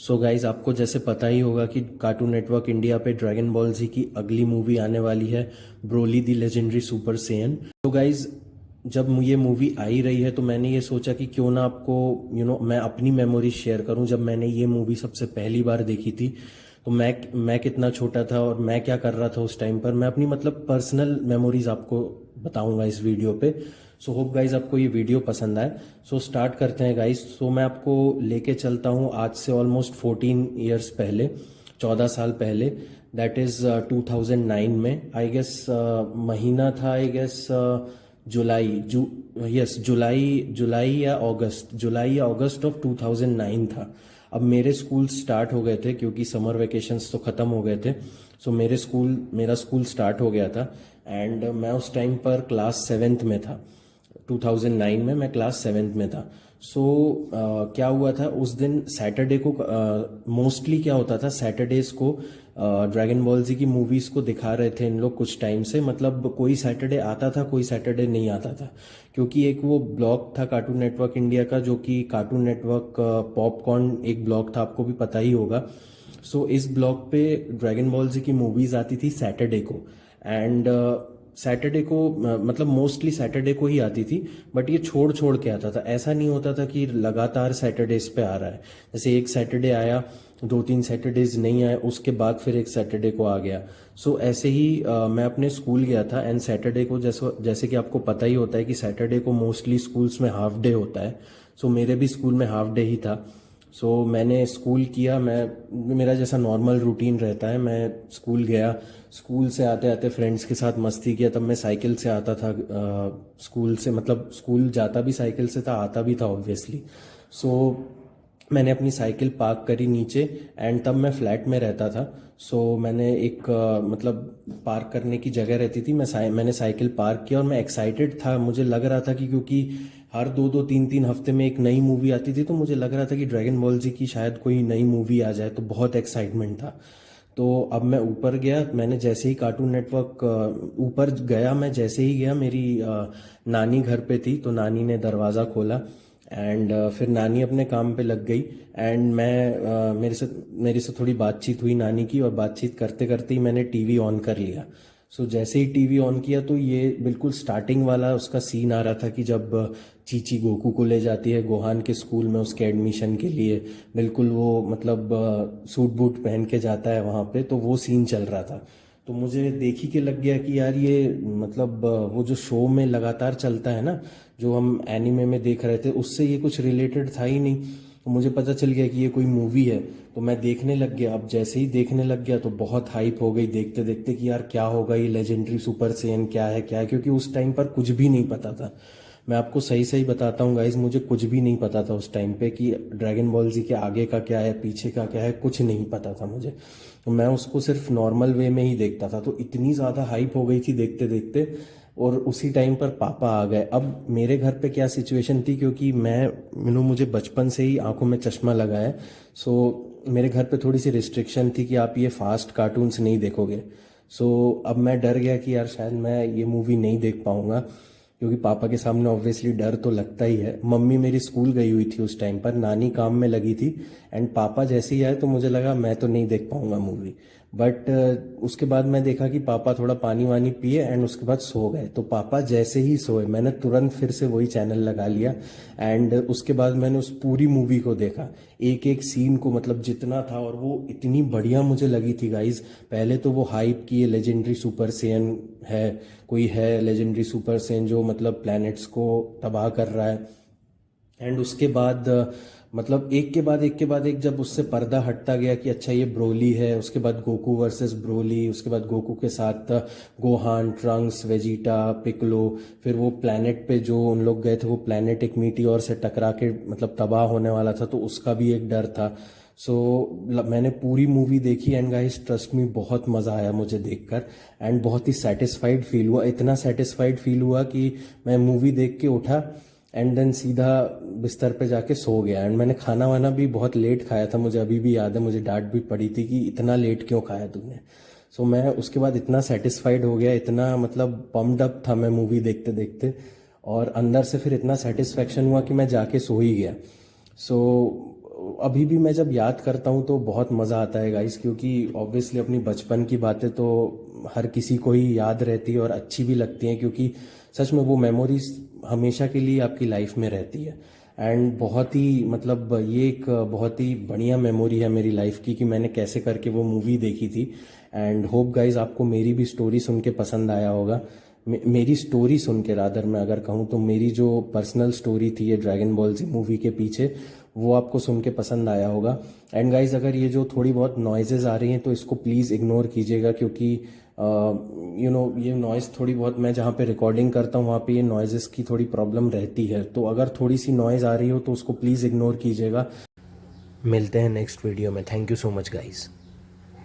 So guys आपको जैसे पता ही होगा कि कार्टून नेटवर्क इंडिया पे ड्रैगन बॉल जी की अगली मूवी आने वाली है, ब्रोली दी लेजेंडरी सुपर सेयन। तो गाइज जब ये मूवी आई रही है तो मैंने ये सोचा कि क्यों ना आपको मैं अपनी मेमोरी शेयर करूं। जब मैंने ये मूवी सबसे पहली बार देखी थी तो मैं कितना छोटा था और मैं क्या कर रहा था उस टाइम पर, मैं अपनी मतलब पर्सनल मेमोरीज आपको बताऊंगा इस वीडियो पे। सो होप गाइज आपको ये वीडियो पसंद आए। सो स्टार्ट करते हैं गाइज। सो मैं आपको लेके चलता हूँ आज से ऑलमोस्ट 14 ईयर्स पहले, 14 साल पहले। दैट इज़ 2009 में आई गेस। महीना था आई गेस जुलाई जू यस जुलाई या अगस्त ऑफ 2009 था। अब मेरे स्कूल स्टार्ट हो गए थे क्योंकि समर वेकेशंस तो ख़त्म हो गए थे। सो मेरा स्कूल स्टार्ट हो गया था एंड मैं उस टाइम पर क्लास 7th में था। 2009 में मैं क्लास 7th में था। सो क्या हुआ था उस दिन सैटरडे को, मोस्टली क्या होता था सैटरडेज को ड्रैगन बॉल जी की मूवीज़ को दिखा रहे थे इन लोग कुछ टाइम से। मतलब कोई सैटरडे आता था, कोई सैटरडे नहीं आता था, क्योंकि एक वो ब्लॉग था कार्टून नेटवर्क इंडिया का जो कि कार्टून नेटवर्क पॉपकॉर्न एक ब्लॉग था, आपको भी पता ही होगा। सो इस ब्लॉग पे ड्रैगन बॉल जी की मूवीज़ आती थी सैटरडे को। एंड सैटरडे को मतलब मोस्टली सैटरडे को ही आती थी, बट ये छोड़ छोड़ के आता था। ऐसा नहीं होता था कि लगातार सैटरडेज पे आ रहा है। जैसे एक सैटरडे आया, 2-3 सैटरडेज नहीं आए, उसके बाद फिर एक सैटरडे को आ गया। सो ऐसे ही मैं अपने स्कूल गया था एंड सैटरडे को जैसे कि आपको पता ही होता है कि सैटरडे को मोस्टली स्कूल्स में हाफ डे होता है। सो मेरे भी स्कूल में हाफ डे ही था। सो मैंने स्कूल किया, मेरा जैसा नॉर्मल रूटीन रहता है, मैं स्कूल गया। स्कूल से आते आते फ्रेंड्स के साथ मस्ती किया। तब मैं साइकिल से आता था स्कूल से, मतलब स्कूल जाता भी साइकिल से था, आता भी था ऑब्वियसली। सो मैंने अपनी साइकिल पार्क करी नीचे एंड तब मैं फ्लैट में रहता था। सो मैंने एक मतलब पार्क करने की जगह रहती थी, मैंने साइकिल पार्क किया और मैं एक्साइटेड था। मुझे लग रहा था कि क्योंकि हर 2-2 3-3 हफ्ते में एक नई मूवी आती थी, तो मुझे लग रहा था कि ड्रैगन बॉल जी की शायद कोई नई मूवी आ जाए, तो बहुत एक्साइटमेंट था। तो अब मैं ऊपर गया, मैंने जैसे ही कार्टून नेटवर्क ऊपर गया, मैं जैसे ही गया मेरी नानी घर पे थी, तो नानी ने दरवाज़ा खोला एंड फिर नानी अपने काम पे लग गई। एंड मेरे से थोड़ी बातचीत हुई नानी की, और बातचीत करते करते ही मैंने टीवी ऑन कर लिया। सो जैसे ही टीवी ऑन किया तो ये बिल्कुल स्टार्टिंग वाला उसका सीन आ रहा था कि जब चीची गोकू को ले जाती है गोहान के स्कूल में उसके एडमिशन के लिए। बिल्कुल वो मतलब सूट बूट पहन के जाता है वहाँ पे, तो वो सीन चल रहा था। तो मुझे देख ही के लग गया कि यार ये मतलब वो जो शो में लगातार चलता है ना, जो हम एनिमे में देख रहे थे, उससे ये कुछ रिलेटेड था ही नहीं। तो मुझे पता चल गया कि ये कोई मूवी है, तो मैं देखने लग गया। अब जैसे ही देखने लग गया तो बहुत हाइप हो गई देखते देखते कि यार क्या होगा, ये लेजेंडरी सुपर सेयन क्या है, क्योंकि उस टाइम पर कुछ भी नहीं पता था। मैं आपको सही सही बताता हूँ गाइज, मुझे कुछ भी नहीं पता था उस टाइम पे कि ड्रैगन बॉल जी के आगे का क्या है, पीछे का क्या है, कुछ नहीं पता था मुझे। तो मैं उसको सिर्फ नॉर्मल वे में ही देखता था। तो इतनी ज़्यादा हाइप हो गई थी देखते देखते, और उसी टाइम पर पापा आ गए। अब मेरे घर पे क्या सिचुएशन थी, क्योंकि मुझे बचपन से ही आंखों में चश्मा लगा है। सो मेरे घर पे थोड़ी सी रिस्ट्रिक्शन थी कि आप ये फास्ट कार्टून्स नहीं देखोगे। सो अब मैं डर गया कि यार शायद मैं ये मूवी नहीं देख पाऊंगा, क्योंकि पापा के सामने ऑब्वियसली डर तो लगता ही है। मम्मी मेरी स्कूल गई हुई थी उस टाइम पर, नानी काम में लगी थी, एंड पापा जैसे ही आए तो मुझे लगा मैं तो नहीं देख पाऊंगा मूवी। बट उसके बाद मैं देखा कि पापा थोड़ा पानी वानी पिए एंड उसके बाद सो गए। तो पापा जैसे ही सोए मैंने तुरंत फिर से वही चैनल लगा लिया एंड उसके बाद मैंने उस पूरी मूवी को देखा, एक एक सीन को, मतलब जितना था। और वो इतनी बढ़िया मुझे लगी थी गाइज। पहले तो वो हाइप की ये लेजेंडरी सुपर सेयन है, कोई है लेजेंडरी सुपर सेयन जो मतलब प्लैनेट्स को तबाह कर रहा है। एंड उसके बाद मतलब एक के बाद एक जब उससे पर्दा हटता गया कि अच्छा ये ब्रोली है, उसके बाद गोकू वर्सेस ब्रोली, उसके बाद गोकू के साथ गोहान, ट्रंक्स, वेजिटा, पिकलो। फिर वो प्लैनेट पे जो उन लोग गए थे, वो प्लैनेट एक मीटियोर से टकरा के मतलब तबाह होने वाला था, तो उसका भी एक डर था। सो मैंने पूरी मूवी देखी एंड गाइस ट्रस्ट मी बहुत मज़ा आया मुझे देखकर, एंड बहुत ही सेटिस्फाइड फील हुआ। इतना सेटिस्फाइड फील हुआ कि मैं मूवी देख के उठा एंड देन सीधा बिस्तर पे जाके सो गया। एंड मैंने खाना वाना भी बहुत लेट खाया था, मुझे अभी भी याद है, मुझे डांट भी पड़ी थी कि इतना लेट क्यों खाया तूने। सो मैं उसके बाद इतना सेटिस्फाइड हो गया, इतना मतलब पम्प्ड अप था मैं मूवी देखते देखते, और अंदर से फिर इतना सेटिस्फेक्शन हुआ कि मैं जाके सो ही गया। सो अभी भी मैं जब याद करता हूँ तो बहुत मज़ा आता है गाइस, क्योंकि ऑब्वियसली अपनी बचपन की बातें तो हर किसी को ही याद रहती है और अच्छी भी लगती हैं, क्योंकि सच में वो मेमोरीज हमेशा के लिए आपकी लाइफ में रहती है। एंड बहुत ही मतलब ये एक बहुत ही बढ़िया मेमोरी है मेरी लाइफ की कि मैंने कैसे करके वो मूवी देखी थी। एंड होप गाइज आपको मेरी भी स्टोरी सुन के पसंद आया होगा। मेरी स्टोरी सुन के रादर मैं अगर कहूँ तो मेरी जो पर्सनल स्टोरी थी ये ड्रैगन बॉल जी मूवी के पीछे, वो आपको सुन के पसंद आया होगा। एंड गाइज अगर ये जो थोड़ी बहुत नॉइजेज आ रही हैं तो इसको प्लीज़ इग्नोर कीजिएगा, क्योंकि ये नॉइज़ थोड़ी बहुत, मैं जहाँ पे रिकॉर्डिंग करता हूँ वहाँ पे ये नॉइजेस की थोड़ी प्रॉब्लम रहती है, तो अगर थोड़ी सी नॉइज़ आ रही हो तो उसको प्लीज़ इग्नोर कीजिएगा। मिलते हैं नेक्स्ट वीडियो में। Thank you so much guys.